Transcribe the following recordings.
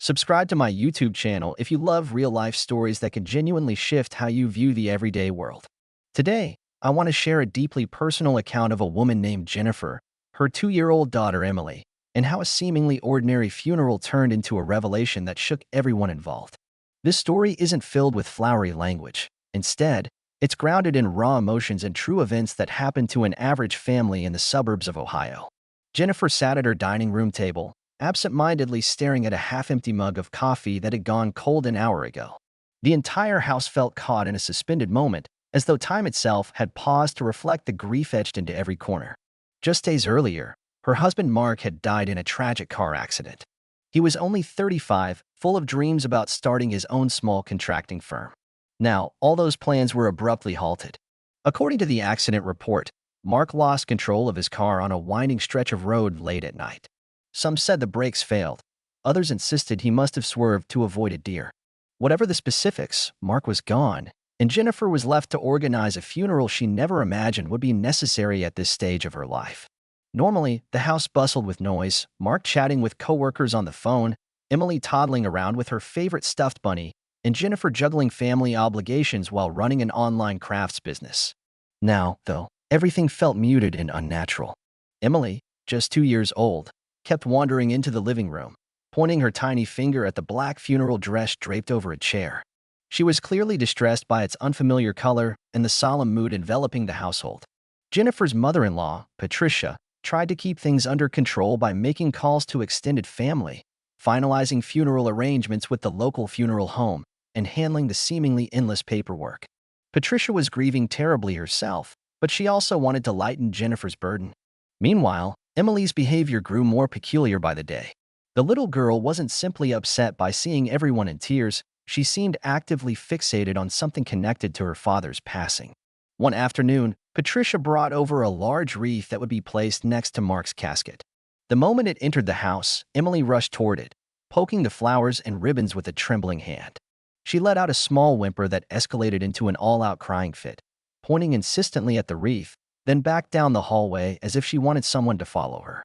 Subscribe to my YouTube channel if you love real-life stories that can genuinely shift how you view the everyday world. Today, I want to share a deeply personal account of a woman named Jennifer, her 2-year-old daughter Emily, and how a seemingly ordinary funeral turned into a revelation that shook everyone involved. This story isn't filled with flowery language. Instead, it's grounded in raw emotions and true events that happened to an average family in the suburbs of Ohio. Jennifer sat at her dining room table, absent-mindedly staring at a half-empty mug of coffee that had gone cold an hour ago. The entire house felt caught in a suspended moment, as though time itself had paused to reflect the grief etched into every corner. Just days earlier, her husband Mark had died in a tragic car accident. He was only 35, full of dreams about starting his own small contracting firm. Now, all those plans were abruptly halted. According to the accident report, Mark lost control of his car on a winding stretch of road late at night. Some said the brakes failed. Others insisted he must have swerved to avoid a deer. Whatever the specifics, Mark was gone, and Jennifer was left to organize a funeral she never imagined would be necessary at this stage of her life. Normally, the house bustled with noise, Mark chatting with coworkers on the phone, Emily toddling around with her favorite stuffed bunny, and Jennifer juggling family obligations while running an online crafts business. Now, though, everything felt muted and unnatural. Emily, just 2 years old, kept wandering into the living room, pointing her tiny finger at the black funeral dress draped over a chair. She was clearly distressed by its unfamiliar color and the solemn mood enveloping the household. Jennifer's mother-in-law, Patricia, tried to keep things under control by making calls to extended family, finalizing funeral arrangements with the local funeral home, and handling the seemingly endless paperwork. Patricia was grieving terribly herself, but she also wanted to lighten Jennifer's burden. Meanwhile, Emily's behavior grew more peculiar by the day. The little girl wasn't simply upset by seeing everyone in tears, she seemed actively fixated on something connected to her father's passing. One afternoon, Patricia brought over a large wreath that would be placed next to Mark's casket. The moment it entered the house, Emily rushed toward it, poking the flowers and ribbons with a trembling hand. She let out a small whimper that escalated into an all-out crying fit, pointing insistently at the wreath, then backed down the hallway as if she wanted someone to follow her.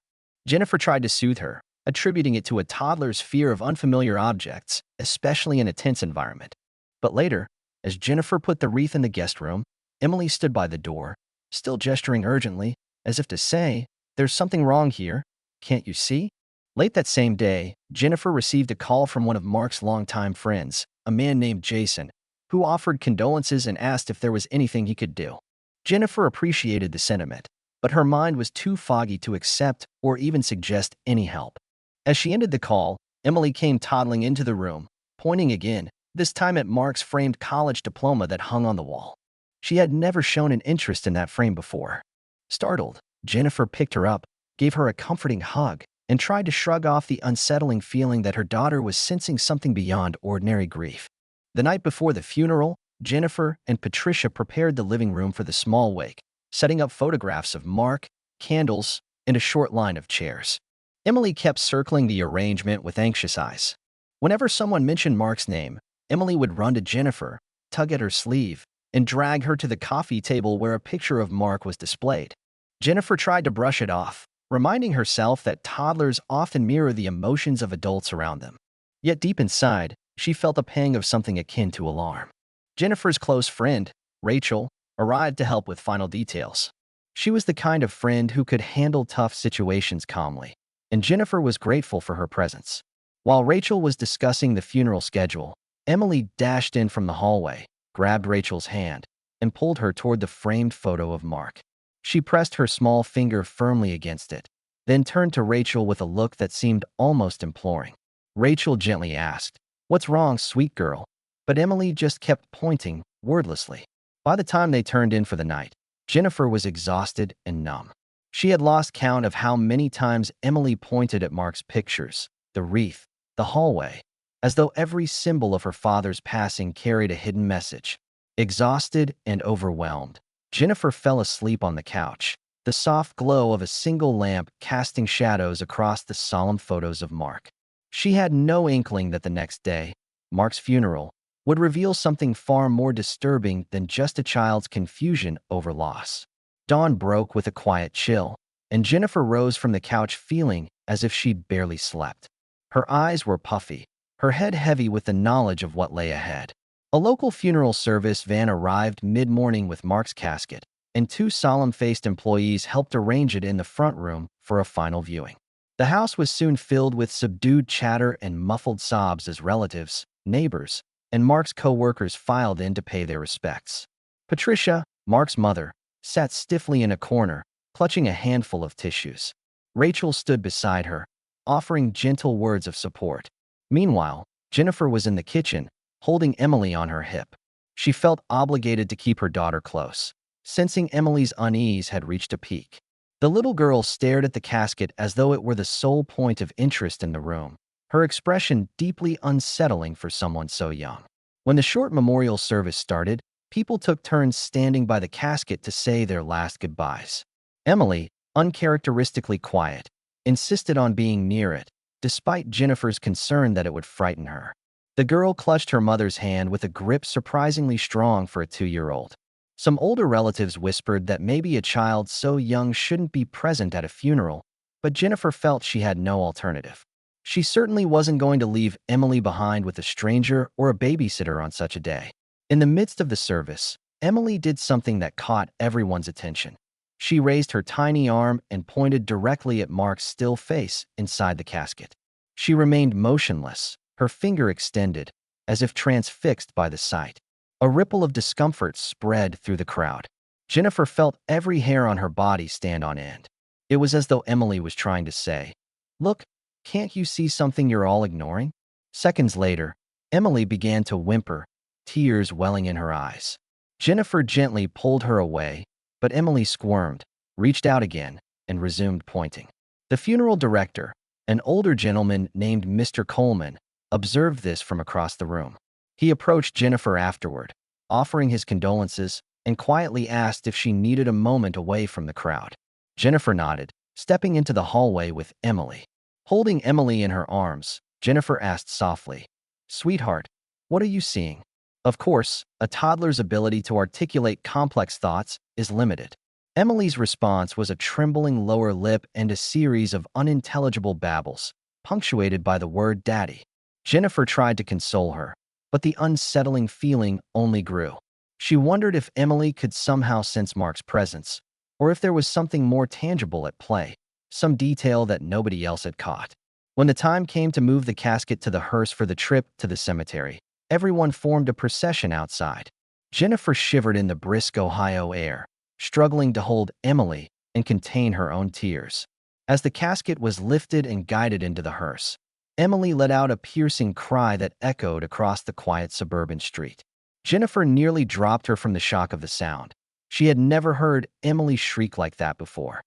Jennifer tried to soothe her, attributing it to a toddler's fear of unfamiliar objects, especially in a tense environment. But later, as Jennifer put the wreath in the guest room, Emily stood by the door, still gesturing urgently, as if to say, "There's something wrong here, can't you see?" Late that same day, Jennifer received a call from one of Mark's longtime friends, a man named Jason, who offered condolences and asked if there was anything he could do. Jennifer appreciated the sentiment, but her mind was too foggy to accept or even suggest any help. As she ended the call, Emily came toddling into the room, pointing again, this time at Mark's framed college diploma that hung on the wall. She had never shown an interest in that frame before. Startled, Jennifer picked her up, gave her a comforting hug, and tried to shrug off the unsettling feeling that her daughter was sensing something beyond ordinary grief. The night before the funeral, Jennifer and Patricia prepared the living room for the small wake, setting up photographs of Mark, candles, and a short line of chairs. Emily kept circling the arrangement with anxious eyes. Whenever someone mentioned Mark's name, Emily would run to Jennifer, tug at her sleeve, and drag her to the coffee table where a picture of Mark was displayed. Jennifer tried to brush it off, reminding herself that toddlers often mirror the emotions of adults around them. Yet deep inside, she felt a pang of something akin to alarm. Jennifer's close friend, Rachel, arrived to help with final details. She was the kind of friend who could handle tough situations calmly, and Jennifer was grateful for her presence. While Rachel was discussing the funeral schedule, Emily dashed in from the hallway, grabbed Rachel's hand, and pulled her toward the framed photo of Mark. She pressed her small finger firmly against it, then turned to Rachel with a look that seemed almost imploring. Rachel gently asked, "What's wrong, sweet girl?" But Emily just kept pointing, wordlessly. By the time they turned in for the night, Jennifer was exhausted and numb. She had lost count of how many times Emily pointed at Mark's pictures, the wreath, the hallway, as though every symbol of her father's passing carried a hidden message. Exhausted and overwhelmed, Jennifer fell asleep on the couch, the soft glow of a single lamp casting shadows across the solemn photos of Mark. She had no inkling that the next day, Mark's funeral, would reveal something far more disturbing than just a child's confusion over loss. Dawn broke with a quiet chill, and Jennifer rose from the couch feeling as if she'd barely slept. Her eyes were puffy, her head heavy with the knowledge of what lay ahead. A local funeral service van arrived mid-morning with Mark's casket, and two solemn-faced employees helped arrange it in the front room for a final viewing. The house was soon filled with subdued chatter and muffled sobs as relatives, neighbors, and Mark's co-workers filed in to pay their respects. Patricia, Mark's mother, sat stiffly in a corner, clutching a handful of tissues. Rachel stood beside her, offering gentle words of support. Meanwhile, Jennifer was in the kitchen, holding Emily on her hip. She felt obligated to keep her daughter close, sensing Emily's unease had reached a peak. The little girl stared at the casket as though it were the sole point of interest in the room, her expression deeply unsettling for someone so young. When the short memorial service started, people took turns standing by the casket to say their last goodbyes. Emily, uncharacteristically quiet, insisted on being near it, despite Jennifer's concern that it would frighten her. The girl clutched her mother's hand with a grip surprisingly strong for a 2-year-old. Some older relatives whispered that maybe a child so young shouldn't be present at a funeral, but Jennifer felt she had no alternative. She certainly wasn't going to leave Emily behind with a stranger or a babysitter on such a day. In the midst of the service, Emily did something that caught everyone's attention. She raised her tiny arm and pointed directly at Mark's still face inside the casket. She remained motionless, her finger extended, as if transfixed by the sight. A ripple of discomfort spread through the crowd. Jennifer felt every hair on her body stand on end. It was as though Emily was trying to say, "Look, can't you see something you're all ignoring?" Seconds later, Emily began to whimper, tears welling in her eyes. Jennifer gently pulled her away, but Emily squirmed, reached out again, and resumed pointing. The funeral director, an older gentleman named Mr. Coleman, observed this from across the room. He approached Jennifer afterward, offering his condolences, and quietly asked if she needed a moment away from the crowd. Jennifer nodded, stepping into the hallway with Emily. Holding Emily in her arms, Jennifer asked softly, "Sweetheart, what are you seeing?" Of course, a toddler's ability to articulate complex thoughts is limited. Emily's response was a trembling lower lip and a series of unintelligible babbles, punctuated by the word "daddy." Jennifer tried to console her, but the unsettling feeling only grew. She wondered if Emily could somehow sense Mark's presence, or if there was something more tangible at play, some detail that nobody else had caught. When the time came to move the casket to the hearse for the trip to the cemetery, everyone formed a procession outside. Jennifer shivered in the brisk Ohio air, struggling to hold Emily and contain her own tears. As the casket was lifted and guided into the hearse, Emily let out a piercing cry that echoed across the quiet suburban street. Jennifer nearly dropped her from the shock of the sound. She had never heard Emily shriek like that before.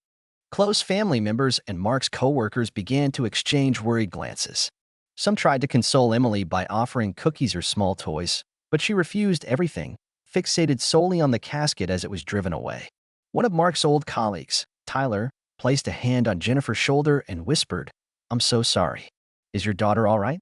Close family members and Mark's co-workers began to exchange worried glances. Some tried to console Emily by offering cookies or small toys, but she refused everything, fixated solely on the casket as it was driven away. One of Mark's old colleagues, Tyler, placed a hand on Jennifer's shoulder and whispered, "I'm so sorry. Is your daughter all right?"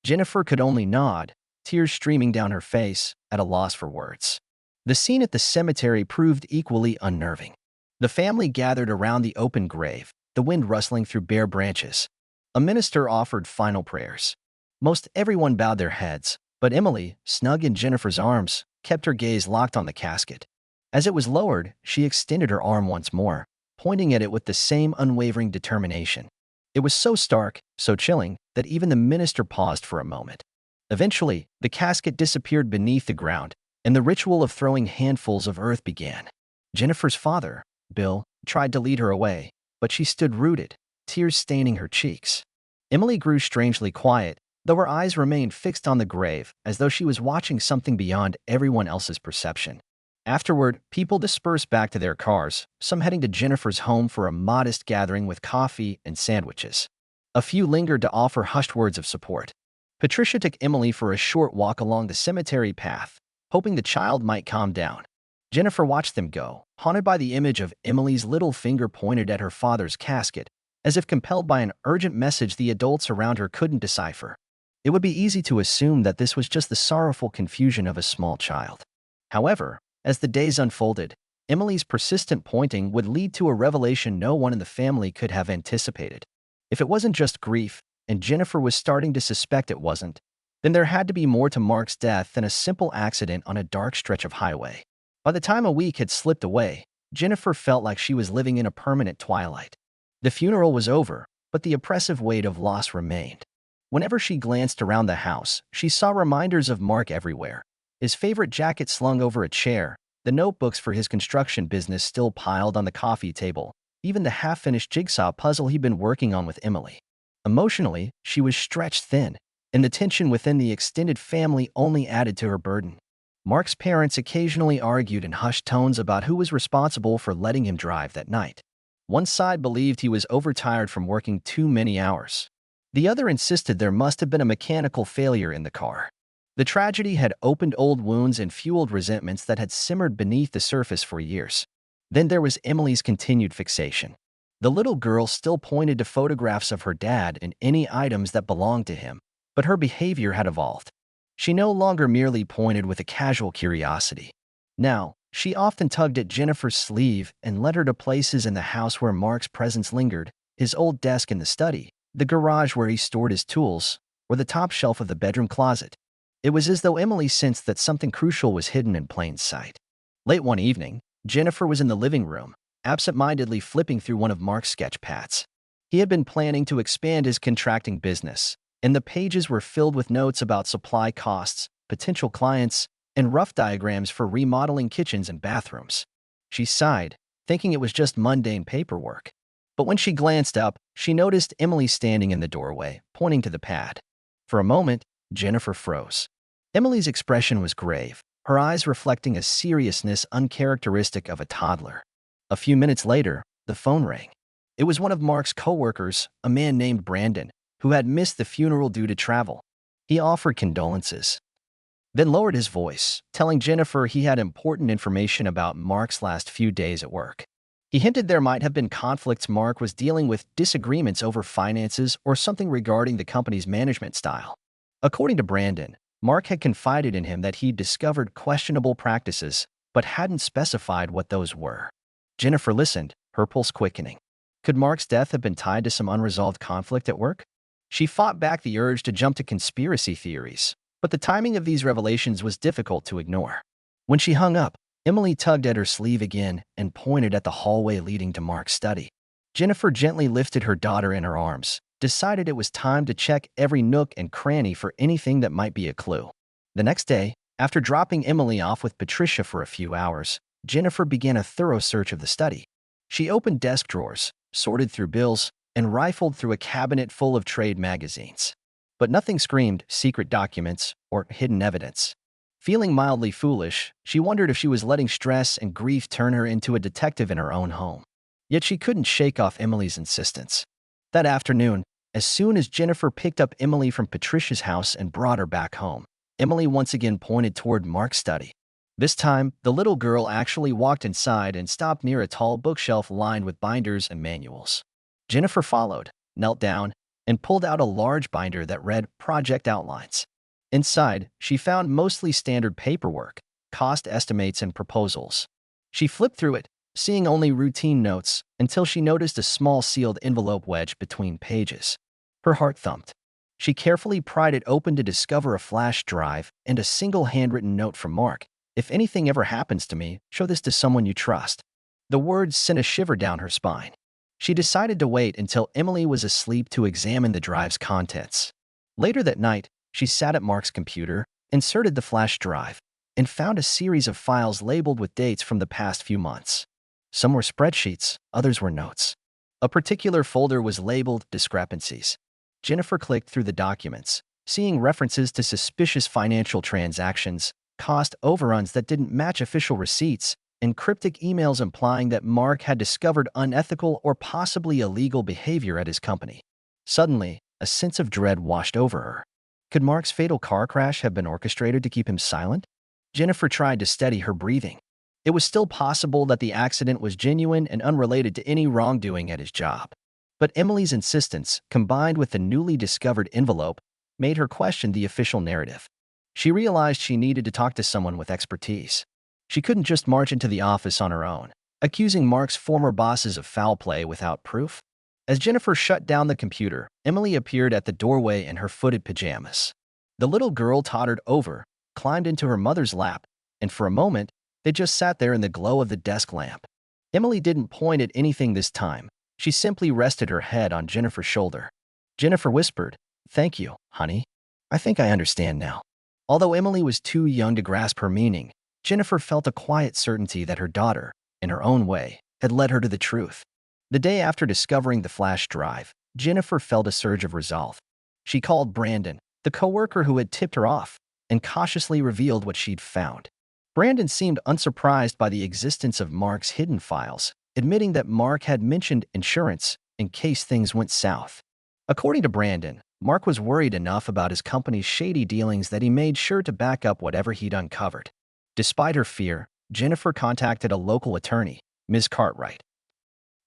Jennifer could only nod, tears streaming down her face, at a loss for words. The scene at the cemetery proved equally unnerving. The family gathered around the open grave, the wind rustling through bare branches. A minister offered final prayers. Most everyone bowed their heads, but Emily, snug in Jennifer's arms, kept her gaze locked on the casket. As it was lowered, she extended her arm once more, pointing at it with the same unwavering determination. It was so stark, so chilling, that even the minister paused for a moment. Eventually, the casket disappeared beneath the ground, and the ritual of throwing handfuls of earth began. Jennifer's father, Bill, tried to lead her away, but she stood rooted, tears staining her cheeks. Emily grew strangely quiet, though her eyes remained fixed on the grave, as though she was watching something beyond everyone else's perception. Afterward, people dispersed back to their cars, some heading to Jennifer's home for a modest gathering with coffee and sandwiches. A few lingered to offer hushed words of support. Patricia took Emily for a short walk along the cemetery path, hoping the child might calm down. Jennifer watched them go, haunted by the image of Emily's little finger pointed at her father's casket, as if compelled by an urgent message the adults around her couldn't decipher. It would be easy to assume that this was just the sorrowful confusion of a small child. However, as the days unfolded, Emily's persistent pointing would lead to a revelation no one in the family could have anticipated. If it wasn't just grief, and Jennifer was starting to suspect it wasn't, Then there had to be more to Mark's death than a simple accident on a dark stretch of highway. By the time a week had slipped away, Jennifer felt like she was living in a permanent twilight. The funeral was over, but the oppressive weight of loss remained. Whenever she glanced around the house, she saw reminders of Mark everywhere. His favorite jacket slung over a chair, the notebooks for his construction business still piled on the coffee table, even the half-finished jigsaw puzzle he'd been working on with Emily. Emotionally, she was stretched thin, and the tension within the extended family only added to her burden. Mark's parents occasionally argued in hushed tones about who was responsible for letting him drive that night. One side believed he was overtired from working too many hours. The other insisted there must have been a mechanical failure in the car. The tragedy had opened old wounds and fueled resentments that had simmered beneath the surface for years. Then there was Emily's continued fixation. The little girl still pointed to photographs of her dad and any items that belonged to him, but her behavior had evolved. She no longer merely pointed with a casual curiosity. Now, she often tugged at Jennifer's sleeve and led her to places in the house where Mark's presence lingered: his old desk in the study, the garage where he stored his tools, or the top shelf of the bedroom closet. It was as though Emily sensed that something crucial was hidden in plain sight. Late one evening, Jennifer was in the living room, absent-mindedly flipping through one of Mark's sketch pads. He had been planning to expand his contracting business, and the pages were filled with notes about supply costs, potential clients, and rough diagrams for remodeling kitchens and bathrooms. She sighed, thinking it was just mundane paperwork. But when she glanced up, she noticed Emily standing in the doorway, pointing to the pad. For a moment, Jennifer froze. Emily's expression was grave, her eyes reflecting a seriousness uncharacteristic of a toddler. A few minutes later, the phone rang. It was one of Mark's coworkers, a man named Brandon, who had missed the funeral due to travel. He offered condolences, then lowered his voice, telling Jennifer he had important information about Mark's last few days at work. He hinted there might have been conflicts. Mark was dealing with disagreements over finances or something regarding the company's management style. According to Brandon, Mark had confided in him that he'd discovered questionable practices, but hadn't specified what those were. Jennifer listened, her pulse quickening. Could Mark's death have been tied to some unresolved conflict at work? She fought back the urge to jump to conspiracy theories, but the timing of these revelations was difficult to ignore. When she hung up, Emily tugged at her sleeve again and pointed at the hallway leading to Mark's study. Jennifer gently lifted her daughter in her arms, decided it was time to check every nook and cranny for anything that might be a clue. The next day, after dropping Emily off with Patricia for a few hours, Jennifer began a thorough search of the study. She opened desk drawers, sorted through bills, and rifled through a cabinet full of trade magazines. But nothing screamed secret documents or hidden evidence. Feeling mildly foolish, she wondered if she was letting stress and grief turn her into a detective in her own home. Yet she couldn't shake off Emily's insistence. That afternoon, as soon as Jennifer picked up Emily from Patricia's house and brought her back home, Emily once again pointed toward Mark's study. This time, the little girl actually walked inside and stopped near a tall bookshelf lined with binders and manuals. Jennifer followed, knelt down, and pulled out a large binder that read Project Outlines. Inside, she found mostly standard paperwork, cost estimates, and proposals. She flipped through it, seeing only routine notes, until she noticed a small sealed envelope wedged between pages. Her heart thumped. She carefully pried it open to discover a flash drive and a single handwritten note from Mark. "If anything ever happens to me, show this to someone you trust." The words sent a shiver down her spine. She decided to wait until Emily was asleep to examine the drive's contents. Later that night, she sat at Mark's computer, inserted the flash drive, and found a series of files labeled with dates from the past few months. Some were spreadsheets, others were notes. A particular folder was labeled Discrepancies. Jennifer clicked through the documents, seeing references to suspicious financial transactions, cost overruns that didn't match official receipts, and cryptic emails implying that Mark had discovered unethical or possibly illegal behavior at his company. Suddenly, a sense of dread washed over her. Could Mark's fatal car crash have been orchestrated to keep him silent? Jennifer tried to steady her breathing. It was still possible that the accident was genuine and unrelated to any wrongdoing at his job. But Emily's insistence, combined with the newly discovered envelope, made her question the official narrative. She realized she needed to talk to someone with expertise. She couldn't just march into the office on her own, accusing Mark's former bosses of foul play without proof. As Jennifer shut down the computer, Emily appeared at the doorway in her footed pajamas. The little girl tottered over, climbed into her mother's lap, and for a moment, they just sat there in the glow of the desk lamp. Emily didn't point at anything this time. She simply rested her head on Jennifer's shoulder. Jennifer whispered, "Thank you, honey. I think I understand now." Although Emily was too young to grasp her meaning, Jennifer felt a quiet certainty that her daughter, in her own way, had led her to the truth. The day after discovering the flash drive, Jennifer felt a surge of resolve. She called Brandon, the coworker who had tipped her off, and cautiously revealed what she'd found. Brandon seemed unsurprised by the existence of Mark's hidden files, admitting that Mark had mentioned insurance in case things went south. According to Brandon, Mark was worried enough about his company's shady dealings that he made sure to back up whatever he'd uncovered. Despite her fear, Jennifer contacted a local attorney, Ms. Cartwright,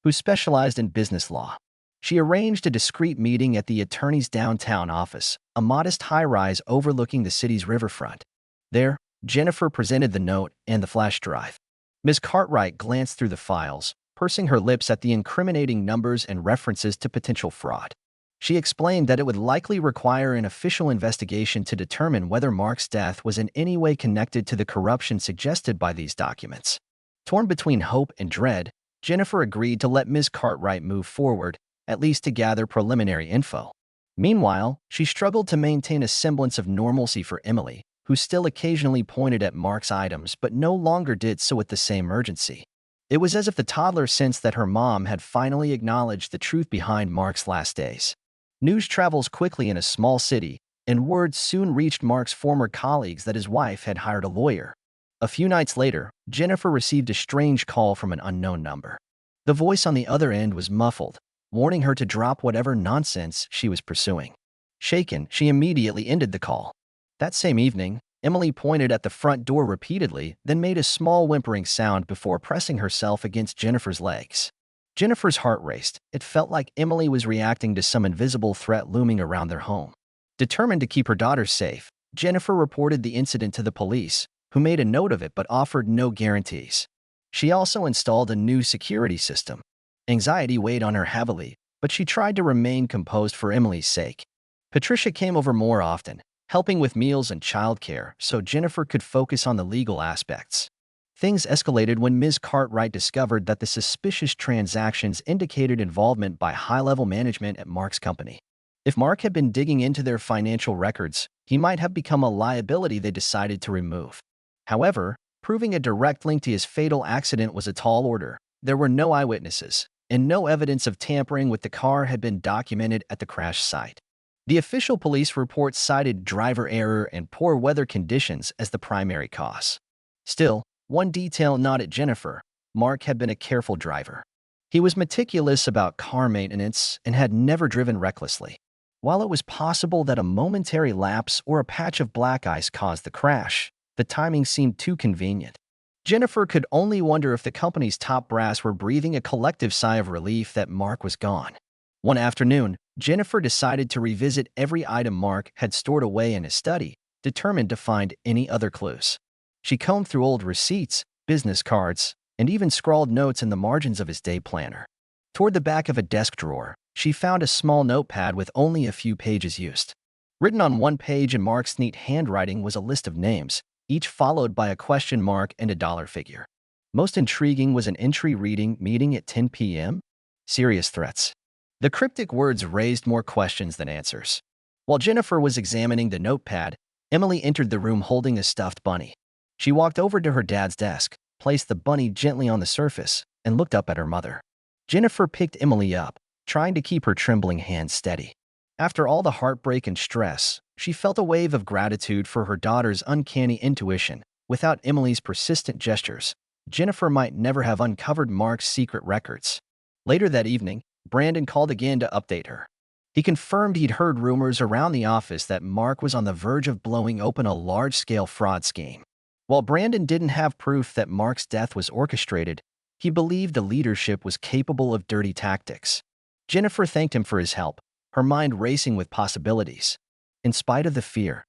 who specialized in business law. She arranged a discreet meeting at the attorney's downtown office, a modest high-rise overlooking the city's riverfront. There, Jennifer presented the note and the flash drive. Ms. Cartwright glanced through the files, pursing her lips at the incriminating numbers and references to potential fraud. She explained that it would likely require an official investigation to determine whether Mark's death was in any way connected to the corruption suggested by these documents. Torn between hope and dread, Jennifer agreed to let Ms. Cartwright move forward, at least to gather preliminary info. Meanwhile, she struggled to maintain a semblance of normalcy for Emily, who still occasionally pointed at Mark's items but no longer did so with the same urgency. It was as if the toddler sensed that her mom had finally acknowledged the truth behind Mark's last days. News travels quickly in a small city, and word soon reached Mark's former colleagues that his wife had hired a lawyer. A few nights later, Jennifer received a strange call from an unknown number. The voice on the other end was muffled, warning her to drop whatever nonsense she was pursuing. Shaken, she immediately ended the call. That same evening, Emily pointed at the front door repeatedly, then made a small whimpering sound before pressing herself against Jennifer's legs. Jennifer's heart raced. It felt like Emily was reacting to some invisible threat looming around their home. Determined to keep her daughter safe, Jennifer reported the incident to the police, who made a note of it but offered no guarantees. She also installed a new security system. Anxiety weighed on her heavily, but she tried to remain composed for Emily's sake. Patricia came over more often, helping with meals and childcare so Jennifer could focus on the legal aspects. Things escalated when Ms. Cartwright discovered that the suspicious transactions indicated involvement by high-level management at Mark's company. If Mark had been digging into their financial records, he might have become a liability they decided to remove. However, proving a direct link to his fatal accident was a tall order. There were no eyewitnesses, and no evidence of tampering with the car had been documented at the crash site. The official police report cited driver error and poor weather conditions as the primary cause. Still, one detail nodded Jennifer: Mark had been a careful driver. He was meticulous about car maintenance and had never driven recklessly. While it was possible that a momentary lapse or a patch of black ice caused the crash, the timing seemed too convenient. Jennifer could only wonder if the company's top brass were breathing a collective sigh of relief that Mark was gone. One afternoon, Jennifer decided to revisit every item Mark had stored away in his study, determined to find any other clues. She combed through old receipts, business cards, and even scrawled notes in the margins of his day planner. Toward the back of a desk drawer, she found a small notepad with only a few pages used. Written on one page in Mark's neat handwriting was a list of names, each followed by a question mark and a dollar figure. Most intriguing was an entry reading "meeting at 10 p.m. Serious threats." The cryptic words raised more questions than answers. While Jennifer was examining the notepad, Emily entered the room holding a stuffed bunny. She walked over to her dad's desk, placed the bunny gently on the surface, and looked up at her mother. Jennifer picked Emily up, trying to keep her trembling hands steady. After all the heartbreak and stress, she felt a wave of gratitude for her daughter's uncanny intuition. Without Emily's persistent gestures, Jennifer might never have uncovered Mark's secret records. Later that evening, Brandon called again to update her. He confirmed he'd heard rumors around the office that Mark was on the verge of blowing open a large-scale fraud scheme. While Brandon didn't have proof that Mark's death was orchestrated, he believed the leadership was capable of dirty tactics. Jennifer thanked him for his help, her mind racing with possibilities. In spite of the fear,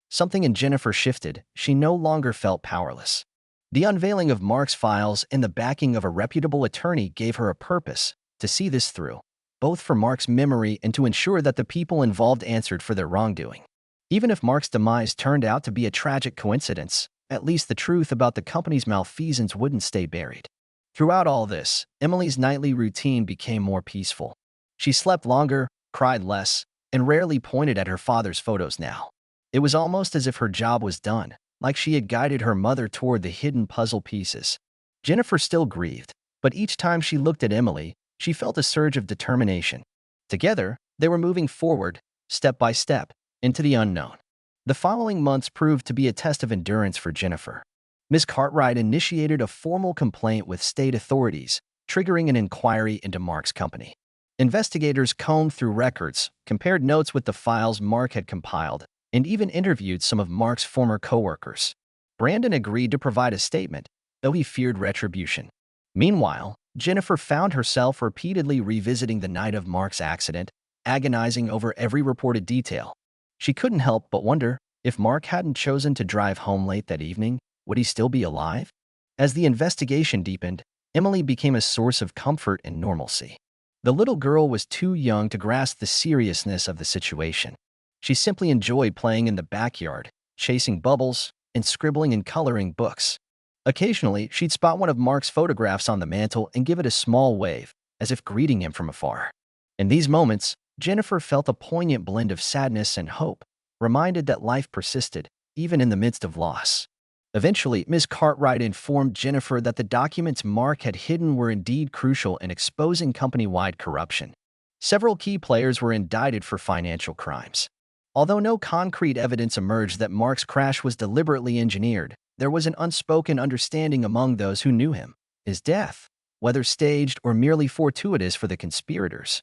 something in Jennifer shifted. She no longer felt powerless. The unveiling of Mark's files and the backing of a reputable attorney gave her a purpose: to see this through, both for Mark's memory and to ensure that the people involved answered for their wrongdoing. Even if Mark's demise turned out to be a tragic coincidence, at least the truth about the company's malfeasance wouldn't stay buried. Throughout all this, Emily's nightly routine became more peaceful. She slept longer, cried less, and rarely pointed at her father's photos now. It was almost as if her job was done, like she had guided her mother toward the hidden puzzle pieces. Jennifer still grieved, but each time she looked at Emily, she felt a surge of determination. Together, they were moving forward, step by step, into the unknown. The following months proved to be a test of endurance for Jennifer. Ms. Cartwright initiated a formal complaint with state authorities, triggering an inquiry into Mark's company. Investigators combed through records, compared notes with the files Mark had compiled, and even interviewed some of Mark's former coworkers. Brandon agreed to provide a statement, though he feared retribution. Meanwhile, Jennifer found herself repeatedly revisiting the night of Mark's accident, agonizing over every reported detail. She couldn't help but wonder, if Mark hadn't chosen to drive home late that evening, would he still be alive? As the investigation deepened, Emily became a source of comfort and normalcy. The little girl was too young to grasp the seriousness of the situation. She simply enjoyed playing in the backyard, chasing bubbles, and scribbling in coloring books. Occasionally, she'd spot one of Mark's photographs on the mantel and give it a small wave, as if greeting him from afar. In these moments, Jennifer felt a poignant blend of sadness and hope, reminded that life persisted, even in the midst of loss. Eventually, Ms. Cartwright informed Jennifer that the documents Mark had hidden were indeed crucial in exposing company-wide corruption. Several key players were indicted for financial crimes. Although no concrete evidence emerged that Mark's crash was deliberately engineered, there was an unspoken understanding among those who knew him. His death, whether staged or merely fortuitous for the conspirators,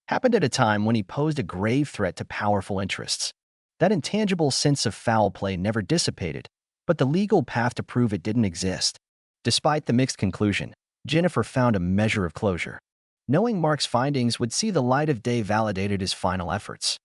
happened at a time when he posed a grave threat to powerful interests. That intangible sense of foul play never dissipated, but the legal path to prove it didn't exist. Despite the mixed conclusion, Jennifer found a measure of closure. Knowing Mark's findings would see the light of day validated his final efforts.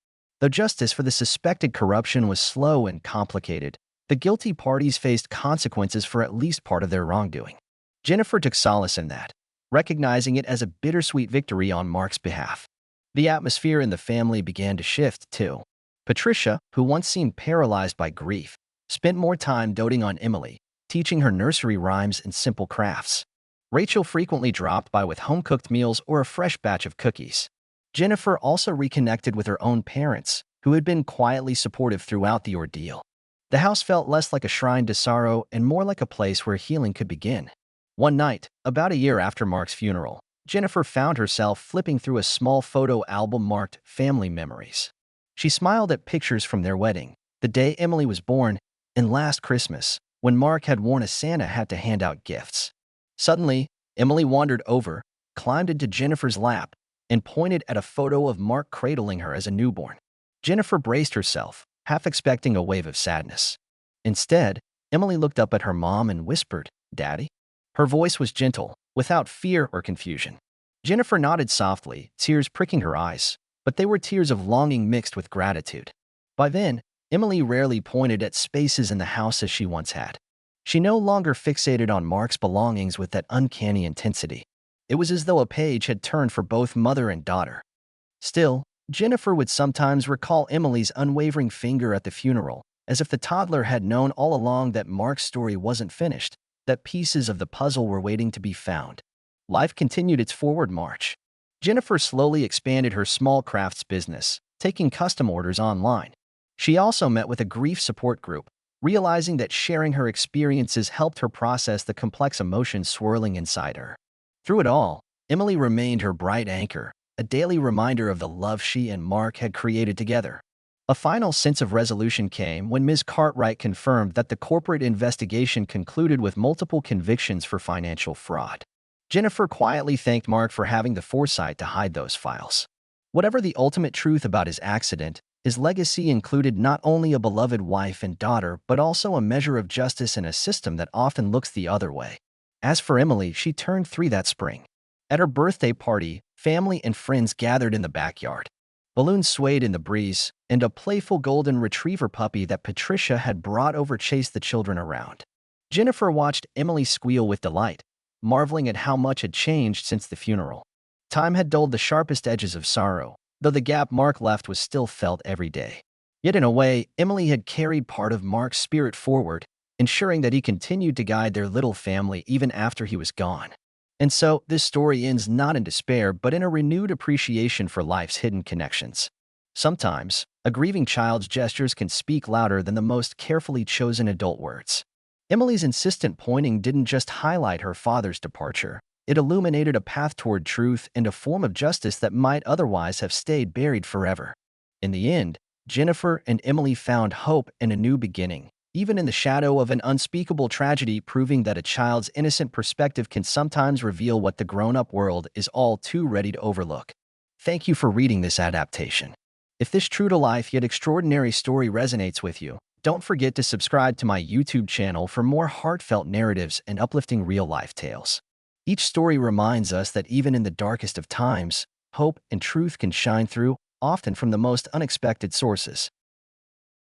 Though justice for the suspected corruption was slow and complicated, the guilty parties faced consequences for at least part of their wrongdoing. Jennifer took solace in that, recognizing it as a bittersweet victory on Mark's behalf. The atmosphere in the family began to shift, too. Patricia, who once seemed paralyzed by grief, spent more time doting on Emily, teaching her nursery rhymes and simple crafts. Rachel frequently dropped by with home-cooked meals or a fresh batch of cookies. Jennifer also reconnected with her own parents, who had been quietly supportive throughout the ordeal. The house felt less like a shrine to sorrow and more like a place where healing could begin. One night, about a year after Mark's funeral, Jennifer found herself flipping through a small photo album marked Family Memories. She smiled at pictures from their wedding, the day Emily was born, and last Christmas, when Mark had worn a Santa hat to hand out gifts. Suddenly, Emily wandered over, climbed into Jennifer's lap, and pointed at a photo of Mark cradling her as a newborn. Jennifer braced herself, half expecting a wave of sadness. Instead, Emily looked up at her mom and whispered, "Daddy?" Her voice was gentle, without fear or confusion. Jennifer nodded softly, tears pricking her eyes, but they were tears of longing mixed with gratitude. By then, Emily rarely pointed at spaces in the house as she once had. She no longer fixated on Mark's belongings with that uncanny intensity. It was as though a page had turned for both mother and daughter. Still, Jennifer would sometimes recall Emily's unwavering finger at the funeral, as if the toddler had known all along that Mark's story wasn't finished, that pieces of the puzzle were waiting to be found. Life continued its forward march. Jennifer slowly expanded her small crafts business, taking custom orders online. She also met with a grief support group, realizing that sharing her experiences helped her process the complex emotions swirling inside her. Through it all, Emily remained her bright anchor, a daily reminder of the love she and Mark had created together. A final sense of resolution came when Ms. Cartwright confirmed that the corporate investigation concluded with multiple convictions for financial fraud. Jennifer quietly thanked Mark for having the foresight to hide those files. Whatever the ultimate truth about his accident, his legacy included not only a beloved wife and daughter, but also a measure of justice in a system that often looks the other way. As for Emily, she turned 3 that spring. At her birthday party, family and friends gathered in the backyard. Balloons swayed in the breeze, and a playful golden retriever puppy that Patricia had brought over chased the children around. Jennifer watched Emily squeal with delight, marveling at how much had changed since the funeral. Time had dulled the sharpest edges of sorrow, though the gap Mark left was still felt every day. Yet in a way, Emily had carried part of Mark's spirit forward, ensuring that he continued to guide their little family even after he was gone. And so, this story ends not in despair, but in a renewed appreciation for life's hidden connections. Sometimes, a grieving child's gestures can speak louder than the most carefully chosen adult words. Emily's insistent pointing didn't just highlight her father's departure, it illuminated a path toward truth and a form of justice that might otherwise have stayed buried forever. In the end, Jennifer and Emily found hope in a new beginning, even in the shadow of an unspeakable tragedy, proving that a child's innocent perspective can sometimes reveal what the grown-up world is all too ready to overlook. Thank you for reading this adaptation. If this true-to-life yet extraordinary story resonates with you, don't forget to subscribe to my YouTube channel for more heartfelt narratives and uplifting real-life tales. Each story reminds us that even in the darkest of times, hope and truth can shine through, often from the most unexpected sources.